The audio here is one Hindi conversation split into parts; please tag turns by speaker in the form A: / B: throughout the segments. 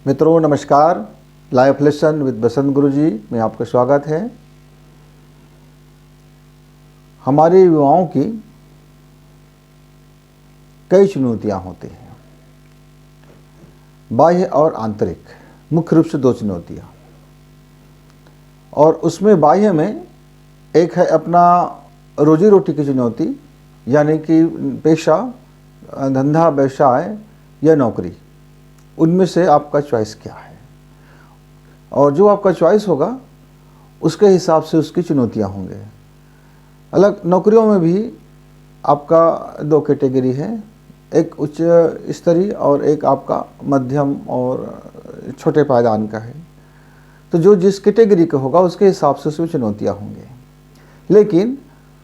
A: मित्रों नमस्कार। लाइफ लेसन विद बसंत गुरु जी में आपका स्वागत है। हमारे युवाओं की कई चुनौतियां होती हैं, बाह्य और आंतरिक, मुख्य रूप से दो चुनौतियां। और उसमें बाह्य में एक है अपना रोजी रोटी की चुनौती, यानी कि पेशा, धंधा, व्यवसाय या नौकरी, उनमें से आपका चॉइस क्या है। और जो आपका चॉइस होगा उसके हिसाब से उसकी चुनौतियां होंगे। अलग नौकरियों में भी आपका दो कैटेगरी है, एक उच्च स्तरीय और एक आपका मध्यम और छोटे पायदान का है। तो जो जिस कैटेगरी का होगा उसके हिसाब से उसमें चुनौतियां होंगे। लेकिन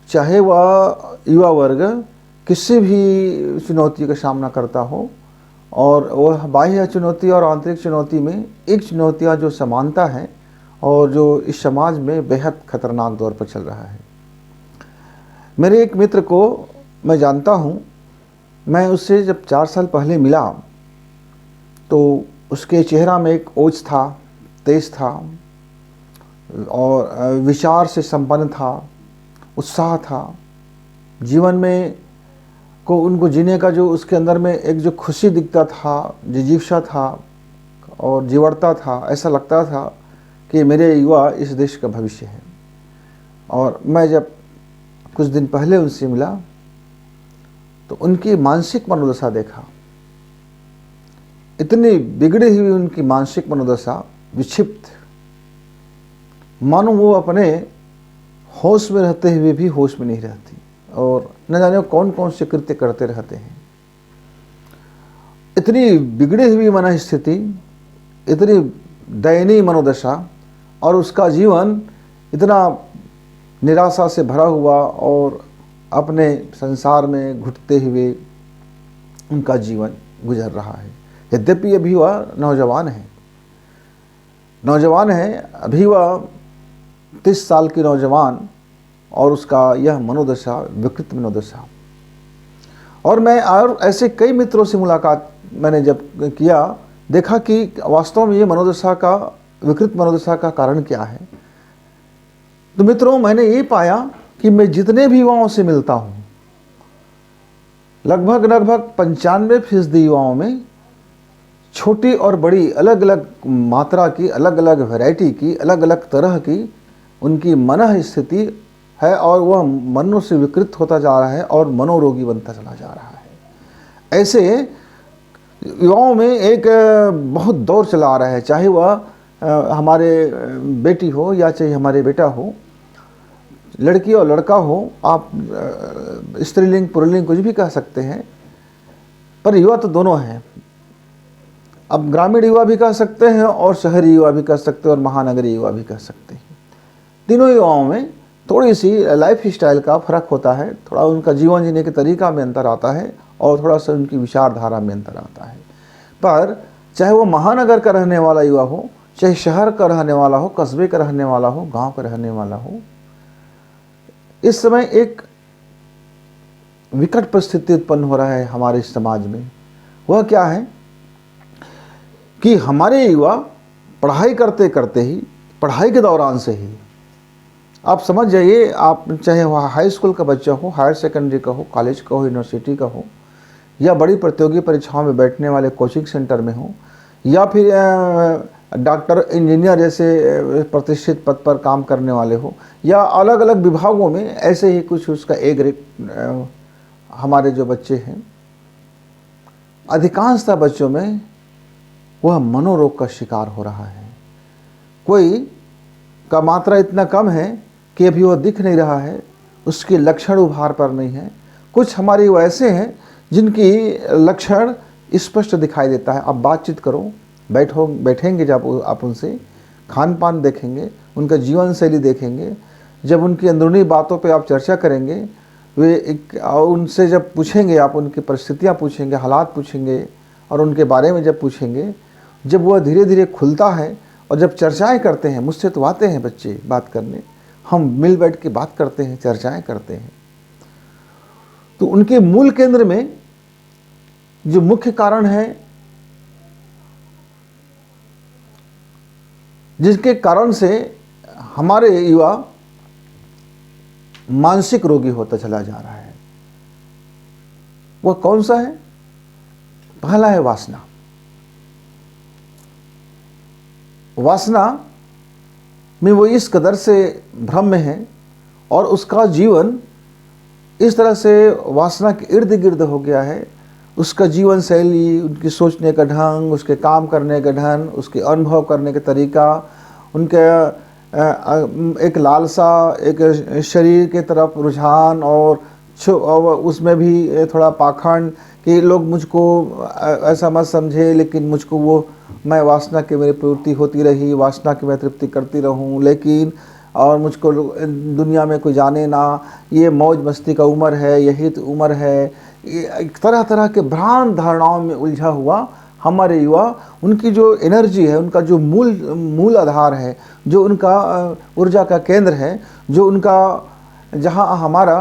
A: चाहे वह युवा वर्ग किसी भी चुनौती का सामना करता हो, और वह बाह्य चुनौती और आंतरिक चुनौती में एक चुनौतियाँ जो समानता है और जो इस समाज में बेहद खतरनाक दौर पर चल रहा है। मेरे एक मित्र को मैं जानता हूँ, मैं उससे जब 4 साल पहले मिला तो उसके चेहरा में एक ओज था, तेज था और विचार से संपन्न था, उत्साह था। जीवन में को उनको जीने का जो उसके अंदर में एक जो खुशी दिखता था, जिजीविषा था और जीवड़ता था। ऐसा लगता था कि मेरे युवा इस देश का भविष्य है। और मैं जब कुछ दिन पहले उनसे मिला तो उनकी मानसिक मनोदशा देखा। इतनी बिगड़ी हुई उनकी मानसिक मनोदशा, विक्षिप्त, मानो वो अपने होश में रहते हुए भी होश में नहीं रहती और न जाने कौन कौन से कृत्य करते रहते हैं। इतनी बिगड़ी हुई मन स्थिति, इतनी दयनीय मनोदशा, और उसका जीवन इतना निराशा से भरा हुआ और अपने संसार में घुटते हुए उनका जीवन गुजर रहा है। यद्यपि अभी वह नौजवान है, अभी वह 30 साल की नौजवान, और उसका यह मनोदशा विकृत मनोदशा। और मैं और ऐसे कई मित्रों से मुलाकात मैंने जब किया, देखा कि वास्तव में ये मनोदशा का, विकृत मनोदशा का कारण क्या है। तो मित्रों, मैंने ये पाया कि मैं जितने भी युवाओं से मिलता हूँ, लगभग 95% युवाओं में छोटी और बड़ी अलग अलग मात्रा की, अलग अलग वैरायटी की, अलग अलग तरह की उनकी मन स्थिति है, और वह मनो से विकृत होता जा रहा है और मनोरोगी बनता चला जा रहा है। ऐसे युवाओं में एक बहुत दौर चला आ रहा है, चाहे वह हमारे बेटी हो या चाहे हमारे बेटा हो, लड़की और लड़का हो, आप स्त्रीलिंग पुल्लिंग कुछ भी कह सकते हैं, पर युवा तो दोनों हैं। अब ग्रामीण युवा भी कह सकते हैं और शहरी युवा भी कह सकते हैं और महानगरीय युवा भी कह सकते हैं। तीनों युवाओं में थोड़ी सी लाइफ स्टाइल का फर्क होता है, थोड़ा उनका जीवन जीने के तरीका में अंतर आता है और थोड़ा सा उनकी विचारधारा में अंतर आता है। पर चाहे वो महानगर का रहने वाला युवा हो, चाहे शहर का रहने वाला हो, कस्बे का रहने वाला हो, गांव का रहने वाला हो, इस समय एक विकट परिस्थिति उत्पन्न हो रहा है हमारे समाज में। वह क्या है कि हमारे युवा पढ़ाई करते करते ही, पढ़ाई के दौरान से ही, आप समझ जाइए, आप चाहे वह हाई स्कूल का बच्चा हो, हायर सेकेंडरी का हो, कॉलेज का हो, यूनिवर्सिटी का हो, या बड़ी प्रतियोगी परीक्षाओं में बैठने वाले कोचिंग सेंटर में हो, या फिर डॉक्टर, इंजीनियर जैसे प्रतिष्ठित पद पर काम करने वाले हो, या अलग अलग विभागों में ऐसे ही कुछ उसका ए ग्रेड हमारे जो बच्चे हैं, अधिकांशतः बच्चों में वह मनोरोग का शिकार हो रहा है। कोई का मात्रा इतना कम है कि अभी वह दिख नहीं रहा है, उसके लक्षण उभार पर नहीं है। कुछ हमारे वो ऐसे हैं जिनकी लक्षण स्पष्ट दिखाई देता है। आप बातचीत करो, बैठेंगे जब आप उनसे, खान पान देखेंगे, उनका जीवन शैली देखेंगे, जब उनकी अंदरूनी बातों पे आप चर्चा करेंगे, वे उनसे जब पूछेंगे, आप उनकी परिस्थितियाँ पूछेंगे, हालात पूछेंगे और उनके बारे में जब पूछेंगे, जब वह धीरे धीरे खुलता है और जब चर्चाएं करते हैं, मुझसे तो आते हैं बच्चे बात करने, हम मिल बैठ के बात करते हैं, चर्चाएं करते हैं, तो उनके मूल केंद्र में जो मुख्य कारण है जिसके कारण से हमारे युवा मानसिक रोगी होता चला जा रहा है। वह कौन सा है? पहला है वासना। वासना में वो इस कदर से भ्रम में है और उसका जीवन इस तरह से वासना के इर्द गिर्द हो गया है। उसका जीवन शैली, उनकी सोचने का ढंग, उसके काम करने का ढंग, उसके अनुभव करने का तरीका, उनके एक लालसा, एक शरीर के तरफ रुझान और उसमें भी थोड़ा पाखंड कि लोग मुझको ऐसा मत समझे, लेकिन मुझको वो मैं वासना की मेरी प्रवृत्ति होती रही, वासना की मैं तृप्ति करती रहूं, लेकिन और मुझको दुनिया में कोई जाने ना, ये मौज मस्ती का उम्र है, यही तो उम्र है। तरह तरह के भ्रांत धारणाओं में उलझा हुआ हमारे युवा, उनकी जो एनर्जी है, उनका जो मूल आधार है, जो उनका ऊर्जा का केंद्र है, जो उनका जहाँ हमारा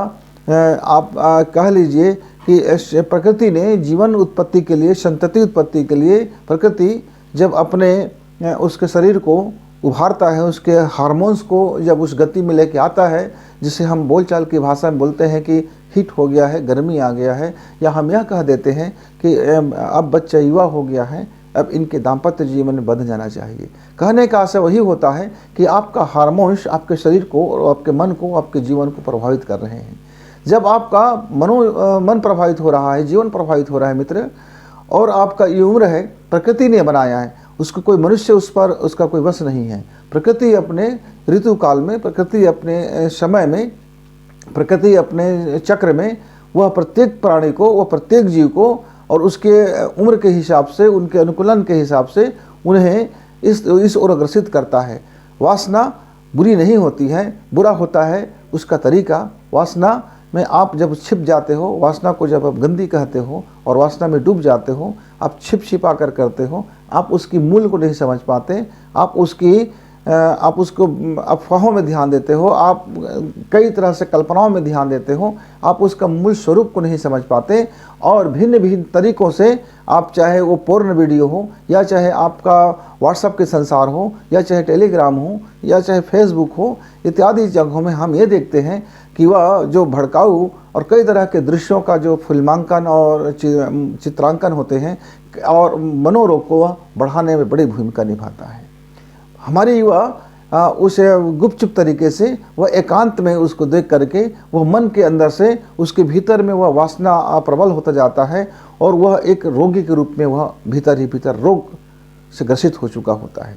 A: आप कह लीजिए कि प्रकृति ने जीवन उत्पत्ति के लिए, संतति उत्पत्ति के लिए प्रकृति जब अपने उसके शरीर को उभारता है, उसके हार्मोन्स को जब उस गति में लेके आता है, जिसे हम बोलचाल की भाषा में बोलते हैं कि हिट हो गया है, गर्मी आ गया है, या हम यह कह देते हैं कि अब बच्चा युवा हो गया है, अब इनके दाम्पत्य जीवन में बंध जाना चाहिए। कहने का आशय वही होता है कि आपका हार्मोन्स आपके शरीर को और आपके मन को, आपके जीवन को प्रभावित कर रहे हैं। जब आपका मन प्रभावित हो रहा है, जीवन प्रभावित हो रहा है मित्र, और आपका ये उम्र है, प्रकृति ने बनाया है, उसको कोई मनुष्य उस पर उसका कोई वश नहीं है। प्रकृति अपने ऋतु काल में, प्रकृति अपने समय में, प्रकृति अपने चक्र में वह प्रत्येक प्राणी को, वह प्रत्येक जीव को और उसके उम्र के हिसाब से, उनके अनुकूलन के हिसाब से उन्हें इस ओर अग्रसित करता है। वासना बुरी नहीं होती है, बुरा होता है उसका तरीका। वासना में आप जब छिप जाते हो, वासना को जब आप गंदी कहते हो और वासना में डूब जाते हो, आप छिपा कर करते हो, आप उसकी मूल को नहीं समझ पाते, आप उसको अफवाहों में ध्यान देते हो, आप कई तरह से कल्पनाओं में ध्यान देते हो, आप उसका मूल स्वरूप को नहीं समझ पाते और भिन्न भिन्न तरीकों से, आप चाहे वो पोर्न वीडियो हो, या चाहे आपका व्हाट्सएप के संसार हो, या चाहे टेलीग्राम हो, या चाहे फेसबुक हो, इत्यादि जगहों में हम ये देखते हैं कि वह जो भड़काऊ और कई तरह के दृश्यों का जो फिल्मांकन और चित्रांकन होते हैं और मनोरोग को वह बढ़ाने में बड़ी भूमिका निभाता है। हमारे युवा उसे गुपचुप तरीके से, वह एकांत में उसको देख करके, वह मन के अंदर से, उसके भीतर में वह वासना प्रबल होता जाता है और वह एक रोगी के रूप में वह भीतर ही भीतर रोग से ग्रसित हो चुका होता है।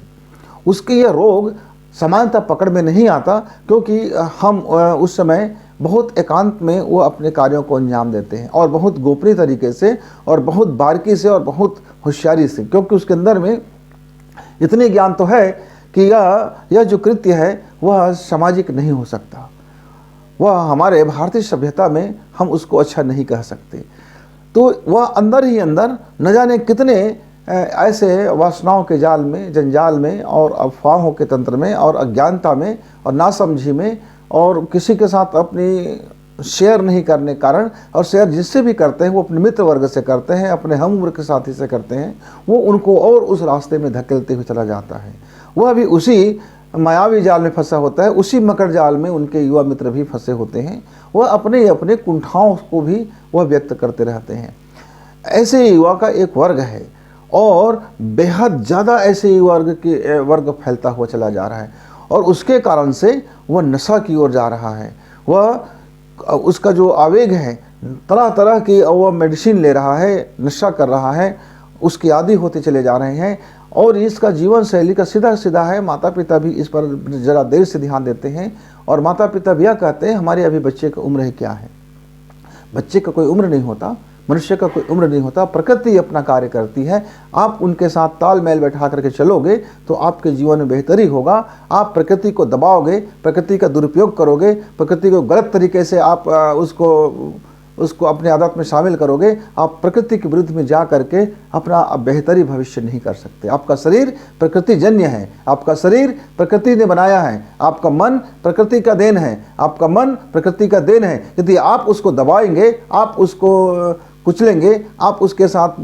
A: उसके यह रोग समानता पकड़ में नहीं आता, क्योंकि हम उस समय बहुत एकांत में वो अपने कार्यों को अंजाम देते हैं और बहुत गोपनीय तरीके से और बहुत बारीकी से और बहुत होशियारी से, क्योंकि उसके अंदर में इतने ज्ञान तो है कि यह जो कृत्य है वह सामाजिक नहीं हो सकता, वह हमारे भारतीय सभ्यता में हम उसको अच्छा नहीं कह सकते। तो वह अंदर ही अंदर न जाने कितने ऐसे वासनाओं के जाल में, जंजाल में और अफवाहों के तंत्र में और अज्ञानता में और नासमझी में और किसी के साथ अपनी शेयर नहीं करने के कारण, और शेयर जिससे भी करते हैं वो अपने मित्र वर्ग से करते हैं, अपने हम उम्र के साथी से करते हैं, वो उनको और उस रास्ते में धकेलते हुए चला जाता है। वह भी उसी मायावी जाल में फंसा होता है, उसी मकर जाल में उनके युवा मित्र भी फंसे होते हैं। वह अपने अपने कुंठाओं को भी वह व्यक्त करते रहते हैं। ऐसे युवा का एक वर्ग है और बेहद ज़्यादा ऐसे युवा वर्ग फैलता हुआ चला जा रहा है और उसके कारण से वह नशा की ओर जा रहा है। वह उसका जो आवेग है, तरह तरह की वह मेडिसिन ले रहा है, नशा कर रहा है, उसके आदी होते चले जा रहे हैं। और इसका जीवन शैली का सीधा सीधा है, माता पिता भी इस पर ज़रा देर से ध्यान देते हैं और माता पिता भी यह कहते हैं हमारे अभी बच्चे का उम्र है क्या है। बच्चे का कोई उम्र नहीं होता, मनुष्य का कोई उम्र नहीं होता, प्रकृति अपना कार्य करती है। आप उनके साथ तालमेल बैठा करके चलोगे तो आपके जीवन में बेहतरी होगा। आप प्रकृति को दबाओगे, प्रकृति का दुरुपयोग करोगे, प्रकृति को गलत तरीके से आप उसको अपने आदत में शामिल करोगे, आप प्रकृति के विरुद्ध में जा करके अपना बेहतरी भविष्य नहीं कर सकते। आपका शरीर प्रकृति जन्य है, आपका शरीर प्रकृति ने बनाया है, आपका मन प्रकृति का देन है, आपका मन प्रकृति का देन है। यदि आप उसको दबाएंगे, आप उसको कुचलेंगे, आप उसके साथ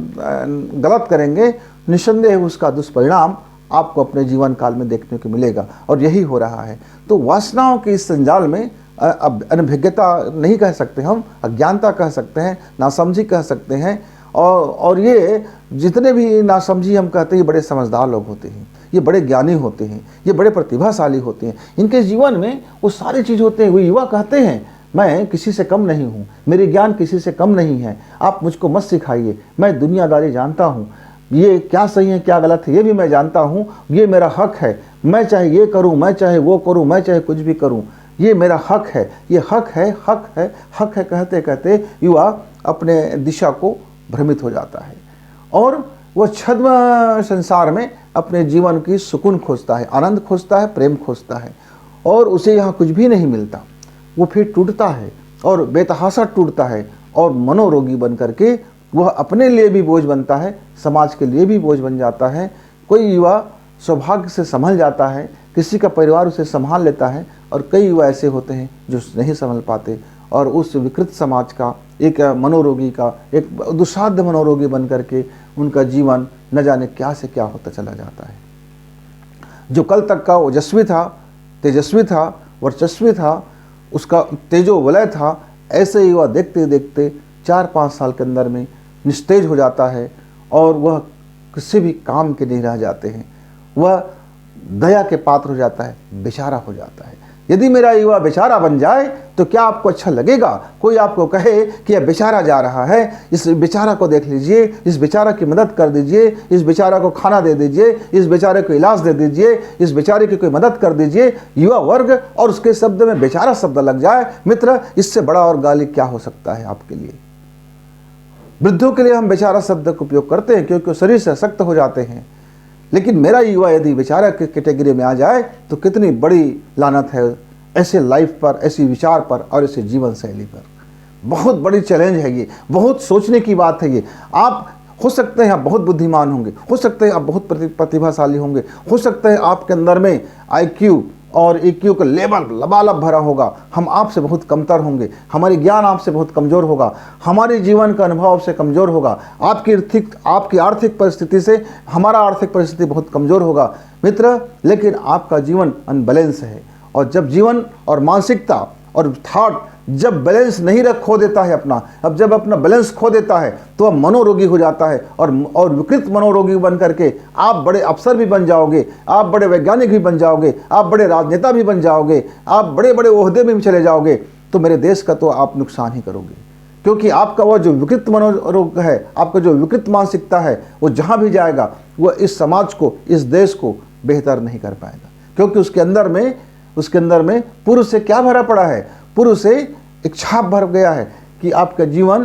A: गलत करेंगे, निस्संदेह उसका दुष्परिणाम आपको अपने जीवन काल में देखने को मिलेगा, और यही हो रहा है। तो वासनाओं के इस संजाल में अब अनभिज्ञता नहीं कह सकते हम, अज्ञानता कह सकते हैं, नासमझी कह सकते हैं। और ये जितने भी नासमझी हम कहते हैं, ये बड़े समझदार लोग होते हैं, ये बड़े ज्ञानी होते हैं, ये बड़े प्रतिभाशाली होते हैं। इनके जीवन में वो सारी चीज़ होते हैं। वो युवा कहते हैं मैं किसी से कम नहीं हूँ, मेरे ज्ञान किसी से कम नहीं है, आप मुझको मत सिखाइए, मैं दुनियादारी जानता हूँ, ये क्या सही है क्या गलत है ये भी मैं जानता हूँ, ये मेरा हक है, मैं चाहे ये करूँ, मैं चाहे वो करूँ, मैं चाहे कुछ भी करूँ, ये मेरा हक है, ये हक है, हक है, हक है कहते कहते युवा अपने दिशा को भ्रमित हो जाता है, और वह छद्म संसार में अपने जीवन की सुकून खोजता है, आनंद खोजता है, प्रेम खोजता है, और उसे यहाँ कुछ भी नहीं मिलता। वो फिर टूटता है और बेतहाशा टूटता है, और मनोरोगी बन करके वह अपने लिए भी बोझ बनता है, समाज के लिए भी बोझ बन जाता है। कोई युवा सौभाग्य से संभल जाता है, किसी का परिवार उसे संभाल लेता है, और कई युवा ऐसे होते हैं जो नहीं संभल पाते, और उस विकृत समाज का एक मनोरोगी का, एक दुस्साध्य मनोरोगी बन करके उनका जीवन न जाने क्या से क्या होता चला जाता है। जो कल तक का ओजस्वी था, तेजस्वी था, वर्चस्वी था, उसका तेजो वलय था, ऐसे युवा देखते देखते 4-5 साल के अंदर में निस्तेज हो जाता है, और वह किसी भी काम के नहीं रह जाते हैं, वह दया के पात्र हो जाता है, बेचारा हो जाता है। यदि मेरा युवा बेचारा बन जाए तो क्या आपको अच्छा लगेगा? कोई आपको कहे कि यह बेचारा जा रहा है, इस बेचारा को देख लीजिए, इस बेचारा की मदद कर दीजिए, इस बेचारा को खाना दे दीजिए, इस बेचारे को इलाज दे दीजिए, इस बेचारे की कोई मदद कर दीजिए, युवा वर्ग और उसके शब्द में बेचारा शब्द लग जाए, मित्र, इससे बड़ा और गाली क्या हो सकता है आपके लिए? वृद्धों के लिए हम बेचारा शब्द का उपयोग करते हैं क्योंकि शरीर से अशक्त हो जाते हैं, लेकिन मेरा युवा यदि बेचारा के कैटेगरी में आ जाए तो कितनी बड़ी लानत है ऐसे लाइफ पर, ऐसी विचार पर और ऐसे जीवन शैली पर। बहुत बड़ी चैलेंज है ये, बहुत सोचने की बात है ये। आप हो सकते हैं आप बहुत बुद्धिमान होंगे, हो सकते हैं आप बहुत प्रतिभाशाली होंगे, हो सकता है आपके अंदर में IQ और EQ का लेवल लबालब भरा होगा, हम आपसे बहुत कमतर होंगे, हमारी ज्ञान आपसे बहुत कमज़ोर होगा, हमारे जीवन का अनुभव आपसे कमज़ोर होगा, आपकी आर्थिक परिस्थिति से हमारा आर्थिक परिस्थिति बहुत कमज़ोर होगा मित्र, लेकिन आपका जीवन अनबैलेंस है। और जब जीवन और मानसिकता और थॉट जब बैलेंस नहीं खो देता है अपना, अब जब अपना बैलेंस खो देता है तो वह मनोरोगी हो जाता है, और विकृत मनोरोगी बन करके आप बड़े अफसर भी बन जाओगे, आप बड़े वैज्ञानिक भी बन जाओगे, आप बड़े राजनेता भी बन जाओगे, आप बड़े बड़े ओहदे में भी चले जाओगे, तो मेरे देश का तो आप नुकसान ही करोगे, क्योंकि आपका वह जो विकृत मनोरोग है, आपका जो विकृत मानसिकता है, वो जहाँ भी जाएगा वह इस समाज को, इस देश को बेहतर नहीं कर पाएगा, क्योंकि उसके अंदर में पुरुष से क्या भरा पड़ा है? पुरुष से एक छाप भर गया है कि आपका जीवन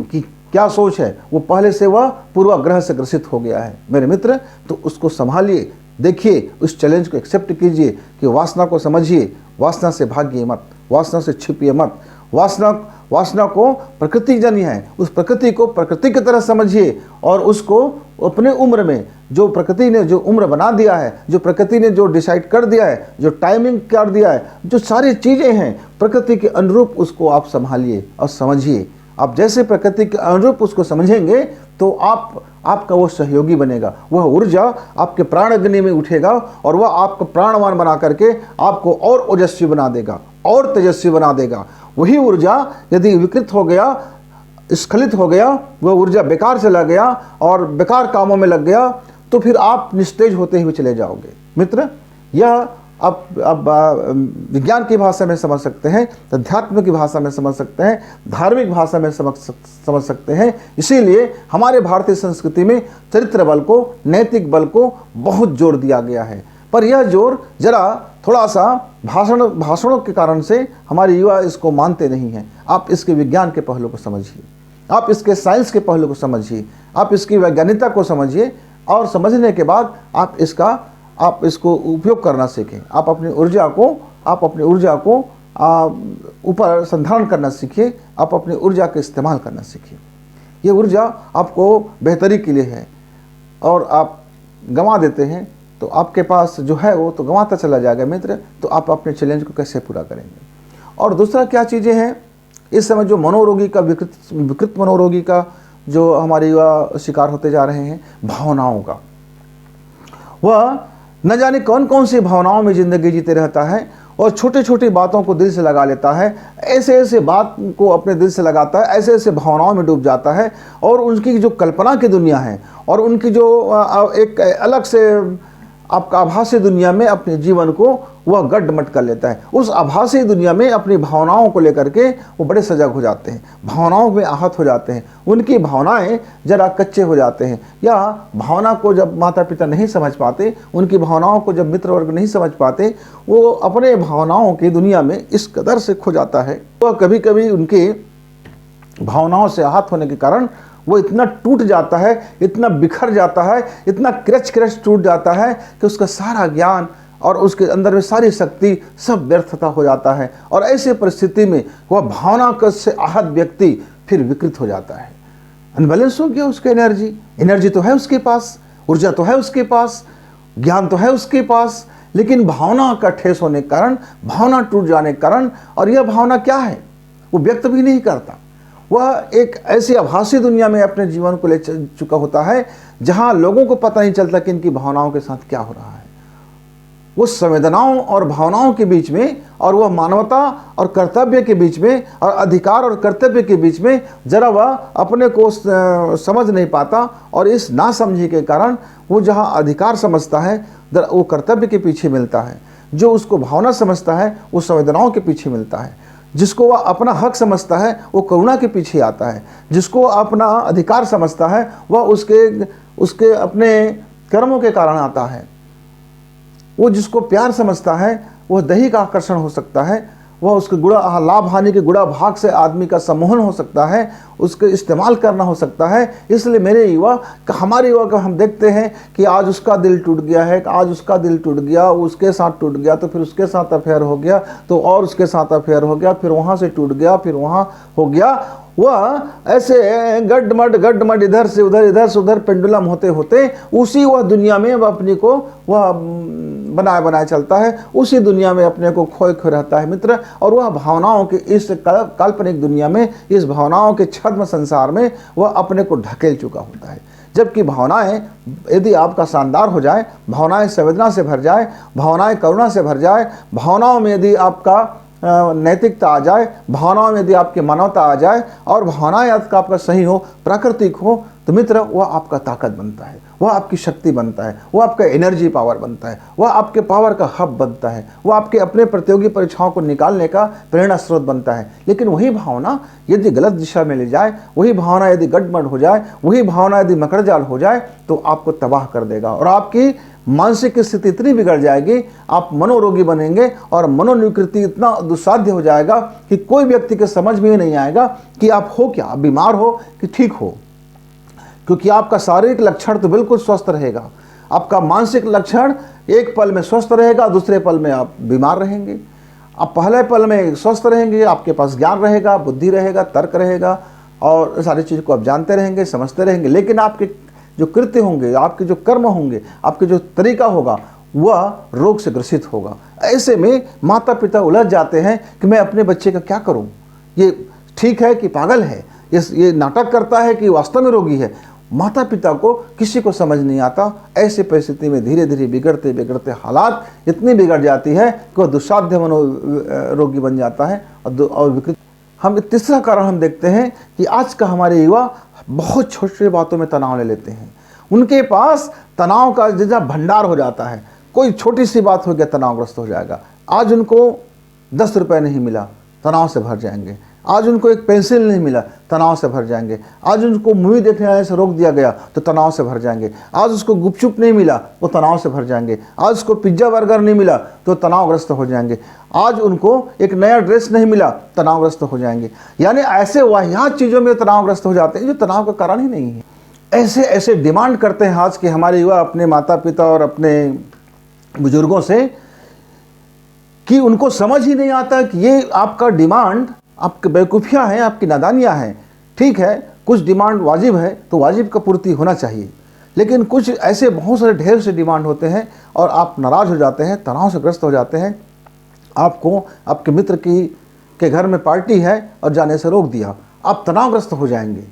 A: की क्या सोच है, वो पहले से वह पूर्वाग्रह से ग्रसित हो गया है मेरे मित्र। तो उसको संभालिए, देखिए, उस चैलेंज को एक्सेप्ट कीजिए कि वासना को समझिए, वासना से भागिए मत, वासना से छिपिए मत, वासना को प्रकृति जन्य है, उस प्रकृति को प्रकृति की तरह समझिए, और उसको अपने उम्र में जो प्रकृति ने जो उम्र बना दिया है, जो प्रकृति ने जो डिसाइड कर दिया है, जो टाइमिंग कर दिया है, जो सारी चीज़ें हैं प्रकृति के अनुरूप, उसको आप संभालिए और समझिए। आप जैसे प्रकृति के अनुरूप उसको समझेंगे तो आपका वो सहयोगी बनेगा, वह ऊर्जा आपके प्राण अग्नि में उठेगा, और वह आपको प्राणवान बना करके आपको और ओजस्वी बना देगा, और तेजस्वी बना देगा। वही ऊर्जा यदि विकृत हो गया, स्खलित हो गया, वह ऊर्जा बेकार चला गया और बेकार कामों में लग गया, तो फिर आप निस्तेज होते हुए चले जाओगे मित्र। यह अब विज्ञान की भाषा में समझ सकते हैं, अध्यात्म की भाषा में समझ सकते हैं, धार्मिक भाषा में समझ सकते हैं। इसीलिए हमारे भारतीय संस्कृति में चरित्र बल को, नैतिक बल को बहुत जोर दिया गया है, पर यह जोर जरा थोड़ा सा भाषणों के कारण से हमारे युवा इसको मानते नहीं हैं। आप इसके विज्ञान के पहलू को समझिए, आप इसके साइंस के पहलू को समझिए, आप इसकी वैज्ञानिकता को समझिए, और समझने के बाद आप इसको उपयोग करना सीखें। आप अपनी ऊर्जा को ऊपर संधारण करना सीखिए, आप अपनी ऊर्जा का इस्तेमाल करना सीखिए। ये ऊर्जा आपको बेहतरी के लिए है, और आप गंवा देते हैं तो आपके पास जो है वो तो गंवाता चला जाएगा मित्र। तो आप अपने चैलेंज को कैसे पूरा करेंगे? और दूसरा क्या चीज़ें हैं इस समय जो मनोरोगी का, विकृत मनोरोगी का जो हमारे युवा शिकार होते जा रहे हैं, भावनाओं का। वह न जाने कौन कौन सी भावनाओं में ज़िंदगी जीते रहता है और छोटी छोटी बातों को दिल से लगा लेता है, ऐसे ऐसे बात को अपने दिल से लगाता है, ऐसे ऐसे भावनाओं में डूब जाता है और उनकी जो कल्पना की दुनिया है और उनकी जो एक अलग से आपका आभासी दुनिया में अपने जीवन को वह गड्ढमट कर लेता है। उस आभासी दुनिया में अपनी भावनाओं को लेकर के वो बड़े सजग हो जाते हैं, भावनाओं में आहत हो जाते हैं, उनकी भावनाएं जरा कच्चे हो जाते हैं। या भावना को जब माता पिता नहीं समझ पाते, उनकी भावनाओं को जब मित्र वर्ग नहीं समझ पाते, वो अपने भावनाओं की दुनिया में इस कदर से खो जाता है। वह कभी कभी उनके भावनाओं से आहत होने के कारण वो इतना टूट जाता है, इतना बिखर जाता है, इतना क्रच टूट जाता है कि उसका सारा ज्ञान और उसके अंदर में सारी शक्ति सब व्यर्थता हो जाता है। और ऐसी परिस्थिति में वह भावना से आहत व्यक्ति फिर विकृत हो जाता है। अनबैलेंस हो गया उसकी एनर्जी तो है उसके पास, ऊर्जा तो है उसके पास, ज्ञान तो है उसके पास, लेकिन भावना का ठेस होने के कारण, भावना टूट जाने के कारण, और यह भावना क्या है वो व्यक्त भी नहीं करता। वह एक ऐसी आभासी दुनिया में अपने जीवन को ले चुका होता है जहां लोगों को पता नहीं चलता कि इनकी भावनाओं के साथ क्या हो रहा है। वो संवेदनाओं और भावनाओं के बीच में और वह मानवता और कर्तव्य के बीच में और अधिकार और कर्तव्य के बीच में जरा वह अपने को समझ नहीं पाता, और इस नासमझी के कारण वो जहां अधिकार समझता है वो कर्तव्य के पीछे मिलता है, जो उसको भावना समझता है वो संवेदनाओं के पीछे मिलता है, जिसको वह अपना हक समझता है वो करुणा के पीछे आता है, जिसको अपना अधिकार समझता है वह उसके अपने कर्मों के कारण आता है, वो जिसको प्यार समझता है वह दैहिक आकर्षण हो सकता है, वह उसके गुणा लाभ हानि के गुणा भाग से आदमी का सम्मोहन हो सकता है, उसके इस्तेमाल करना हो सकता है। इसलिए मेरे युवा, हमारे युवा को हम देखते हैं कि आज उसका दिल टूट गया है, आज उसका दिल टूट गया, उसके साथ टूट गया तो फिर उसके साथ अफेयर हो गया, तो और उसके साथ अफेयर हो गया, फिर वहाँ से टूट गया, फिर वहाँ हो गया। वह ऐसे गड्ढमड इधर से उधर पेंडुलम होते होते उसी वह दुनिया में वह अपने को वह बनाए चलता है, उसी दुनिया में अपने को खोए रहता है मित्र। और वह भावनाओं के इस काल्पनिक दुनिया में, इस भावनाओं के छद्म संसार में वह अपने को ढकेल चुका होता है। जबकि भावनाएं यदि आपका शानदार हो जाए, भावनाएं संवेदना से भर जाए, भावनाएं करुणा से भर जाए, भावनाओं में यदि आपका नैतिकता आ जाए, भावनाओं में यदि आपकी मानवता आ जाए और भावनाएं आपका सही हो, प्राकृतिक हो, तो मित्र वह आपका ताकत बनता है, वह आपकी शक्ति बनता है, वह आपका एनर्जी पावर बनता है, वह आपके पावर का हब बनता है, वह आपके अपने प्रतियोगी परीक्षाओं को निकालने का प्रेरणा स्रोत बनता है। लेकिन वही भावना यदि गलत दिशा में ले जाए, वही भावना यदि गड़बड़ हो जाए, वही भावना यदि मकड़जाल हो जाए तो आपको तबाह कर देगा और आपकी मानसिक स्थिति इतनी बिगड़ जाएगी, आप मनोरोगी बनेंगे और मनोनिकृति इतना दुस्साध्य हो जाएगा कि कोई व्यक्ति के समझ में ही नहीं आएगा कि आप हो क्या, आप बीमार हो कि ठीक हो। क्योंकि आपका शारीरिक लक्षण तो बिल्कुल स्वस्थ रहेगा, आपका मानसिक लक्षण एक पल में स्वस्थ रहेगा, दूसरे पल में आप बीमार रहेंगे। आप पहले पल में स्वस्थ रहेंगे, आपके पास ज्ञान रहेगा, बुद्धि रहेगा, तर्क रहेगा और सारी चीज़ को आप जानते रहेंगे, समझते रहेंगे, लेकिन आपके जो कृत्य होंगे, आपके जो कर्म होंगे, आपके जो तरीका होगा वह रोग से ग्रसित होगा। ऐसे में माता पिता उलझ जाते हैं कि मैं अपने बच्चे का क्या करूं, ये ठीक है कि पागल है, ये नाटक करता है कि वास्तव में रोगी है। माता पिता को किसी को समझ नहीं आता। ऐसी परिस्थिति में धीरे धीरे बिगड़ते बिगड़ते हालात इतनी बिगड़ जाती है कि वह दुस्साध्य रोगी बन जाता है और विकृत। हम तीसरा कारण हम देखते हैं कि आज का हमारे युवा बहुत छोटी बातों में तनाव ले लेते हैं। उनके पास तनाव का जैसा भंडार हो जाता है, कोई छोटी सी बात हो गया तनावग्रस्त हो जाएगा। आज उनको 10 रुपये नहीं मिला, तनाव से भर जाएंगे। आज उनको एक पेंसिल नहीं मिला, तनाव से भर जाएंगे। आज उनको मूवी देखने आने से रोक दिया गया तो तनाव से भर जाएंगे। आज उसको गुपचुप नहीं मिला वो तनाव से भर जाएंगे। आज उसको पिज्ज़ा बर्गर नहीं मिला तो तनावग्रस्त हो जाएंगे। आज उनको एक नया ड्रेस नहीं मिला, तनावग्रस्त हो जाएंगे। यानी ऐसे वाहियात चीज़ों में तनावग्रस्त हो जाते हैं जो तनाव का कारण ही नहीं है। ऐसे ऐसे डिमांड करते हैं आज के हमारे युवा अपने माता पिता और अपने बुजुर्गों से कि उनको समझ ही नहीं आता कि ये आपका डिमांड आपकी बेवकूफ़ियाँ हैं, आपकी नादानियाँ हैं। ठीक है, कुछ डिमांड वाजिब है तो वाजिब का पूर्ति होना चाहिए, लेकिन कुछ ऐसे बहुत सारे ढेर से डिमांड होते हैं और आप नाराज़ हो जाते हैं, तनाव से ग्रस्त हो जाते हैं। आपको आपके मित्र के घर में पार्टी है और जाने से रोक दिया, आप तनावग्रस्त हो जाएंगे।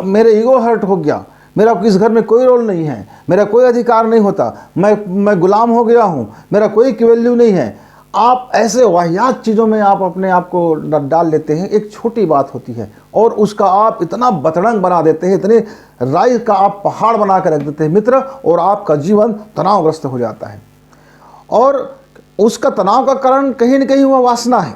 A: मेरे ईगो हर्ट हो गया, मेरा इस घर में कोई रोल नहीं है, मेरा कोई अधिकार नहीं होता, मैं गुलाम हो गया हूँ, मेरा कोई वैल्यू नहीं है। आप ऐसे वाहियात चीज़ों में आप अपने आप को डाल लेते हैं। एक छोटी बात होती है और उसका आप इतना बतरंग बना देते हैं, इतने राई का आप पहाड़ बना कर रख देते हैं मित्र, और आपका जीवन तनावग्रस्त हो जाता है। और उसका तनाव का कारण कहीं न कहीं वह वासना है।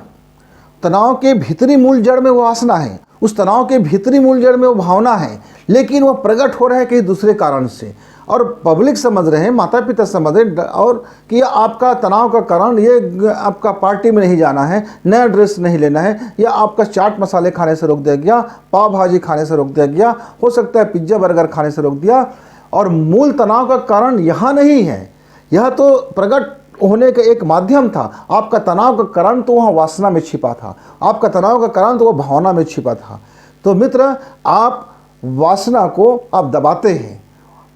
A: तनाव के भीतरी मूल जड़ में वो वासना है, उस तनाव के भीतरी मूल जड़ में वो भावना है, लेकिन वो प्रकट हो रहा है कहीं दूसरे कारण से। और पब्लिक समझ रहे हैं, माता पिता समझ रहे हैं और कि आपका तनाव का कारण ये आपका पार्टी में नहीं जाना है, नया ड्रेस नहीं लेना है, या आपका चाट मसाले खाने से रोक दिया गया, पाव भाजी खाने से रोक दिया गया, हो सकता है पिज्ज़ा बर्गर खाने से रोक दिया। और मूल तनाव का कारण यहाँ नहीं है, यह तो प्रकट होने का एक माध्यम था। आपका तनाव का कारण तो वहाँ वासना में छिपा था, आपका तनाव का कारण तो वह भावना में छिपा था। तो मित्र, आप वासना को आप दबाते हैं,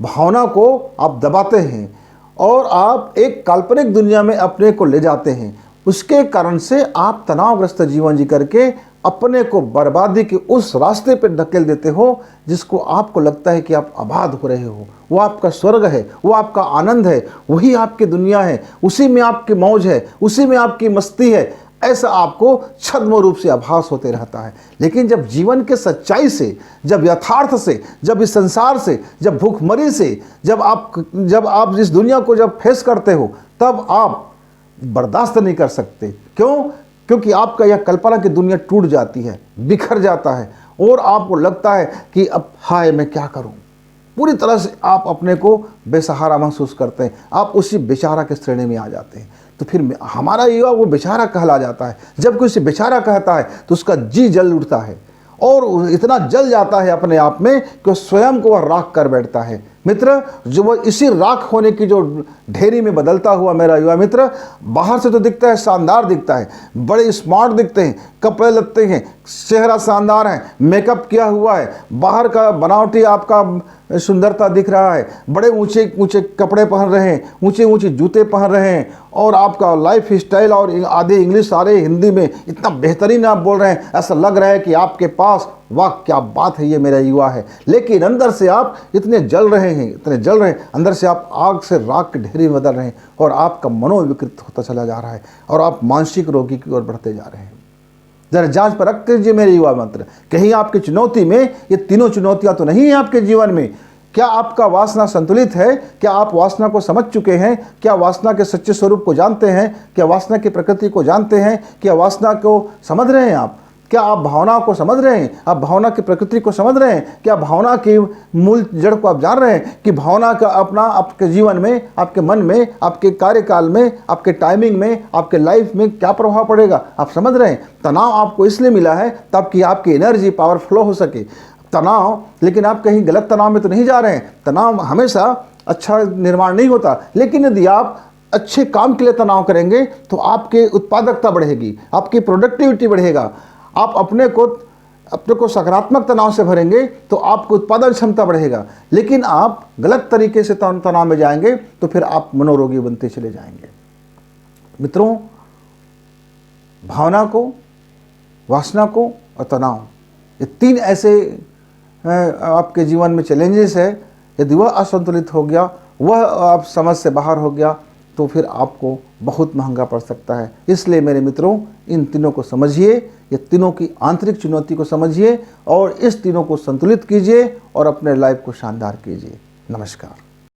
A: भावना को आप दबाते हैं और आप एक काल्पनिक दुनिया में अपने को ले जाते हैं। उसके कारण से आप तनावग्रस्त जीवन जी करके अपने को बर्बादी के उस रास्ते पर धकेल देते हो जिसको आपको लगता है कि आप आबाद हो रहे हो। वो आपका स्वर्ग है, वो आपका आनंद है, वही आपकी दुनिया है, उसी में आपकी मौज है, उसी में आपकी मस्ती है, ऐसा आपको छद्म रूप से आभास होते रहता है। लेकिन जब जीवन के सच्चाई से, जब यथार्थ से, जब इस संसार से, जब भूखमरी से, जब आप इस दुनिया को जब फेस करते हो, तब आप बर्दाश्त नहीं कर सकते। क्यों? क्योंकि आपका यह कल्पना की दुनिया टूट जाती है, बिखर जाता है और आपको लगता है कि अब हाय मैं क्या करूं। पूरी तरह से आप अपने को बेसहारा महसूस करते हैं, आप उसी बेचारा के श्रेणी में आ जाते हैं। तो फिर हमारा युवा वो बेचारा कहला जाता है। जब कोई उसे बेचारा कहता है तो उसका जी जल उठता है और इतना जल जाता है अपने आप में कि स्वयं को वह राख कर बैठता है। मित्र, जो वो इसी राख होने की जो ढेरी में बदलता हुआ मेरा युवा मित्र, बाहर से तो दिखता है शानदार दिखता है, बड़े स्मार्ट दिखते हैं, कपड़े लगते हैं, चेहरा शानदार है, मेकअप किया हुआ है, बाहर का बनावटी आपका सुंदरता दिख रहा है, बड़े ऊंचे ऊंचे कपड़े पहन रहे हैं, ऊंचे ऊंचे जूते पहन रहे हैं, और आपका लाइफ स्टाइल और आधे इंग्लिश सारे हिंदी में इतना बेहतरीन आप बोल रहे हैं, ऐसा लग रहा है कि आपके पास वाह क्या बात है, ये मेरा युवा है। लेकिन अंदर से आप इतने जल रहे हैं, इतने जल रहे हैं, अंदर से आप आग से राख की ढेरी में बदल रहे हैं और आपका मनोविकृत होता चला जा रहा है और आप मानसिक रोगी की ओर बढ़ते जा रहे हैं। जरा जांच पर रख कीजिए मेरे युवा मित्र, कहीं आपकी चुनौती में ये तीनों चुनौतियां तो नहीं है आपके जीवन में। क्या आपका वासना संतुलित है? क्या आप वासना को समझ चुके हैं? क्या वासना के सच्चे स्वरूप को जानते हैं? क्या वासना की प्रकृति को जानते हैं? क्या वासना को समझ रहे हैं आप? क्या आप भावना को समझ रहे हैं? आप भावना की प्रकृति को समझ रहे हैं? क्या भावना की मूल जड़ को आप जान रहे हैं कि भावना का अपना आपके जीवन में, आपके मन में, आपके कार्यकाल में, आपके टाइमिंग में, आपके लाइफ में क्या प्रभाव पड़ेगा? आप समझ रहे हैं? तनाव आपको इसलिए मिला है ताकि आपकी एनर्जी पावर फ्लो हो सके। तनाव, लेकिन आप कहीं गलत तनाव में तो नहीं जा रहे हैं। तनाव हमेशा अच्छा निर्माण नहीं होता, लेकिन यदि आप अच्छे काम के लिए तनाव करेंगे तो आपकी उत्पादकता बढ़ेगी, आपकी प्रोडक्टिविटी बढ़ेगा। आप अपने को सकारात्मक तनाव से भरेंगे तो आपको उत्पादन क्षमता बढ़ेगा। लेकिन आप गलत तरीके से तनाव में जाएंगे तो फिर आप मनोरोगी बनते चले जाएंगे। मित्रों, भावना को, वासना को और तनाव, ये तीन ऐसे आपके जीवन में चैलेंजेस है। यदि वह असंतुलित हो गया, वह आप समझ से बाहर हो गया, तो फिर आपको बहुत महंगा पड़ सकता है। इसलिए मेरे मित्रों, इन तीनों को समझिए, ये तीनों की आंतरिक चुनौती को समझिए और इस तीनों को संतुलित कीजिए और अपने लाइफ को शानदार कीजिए। नमस्कार।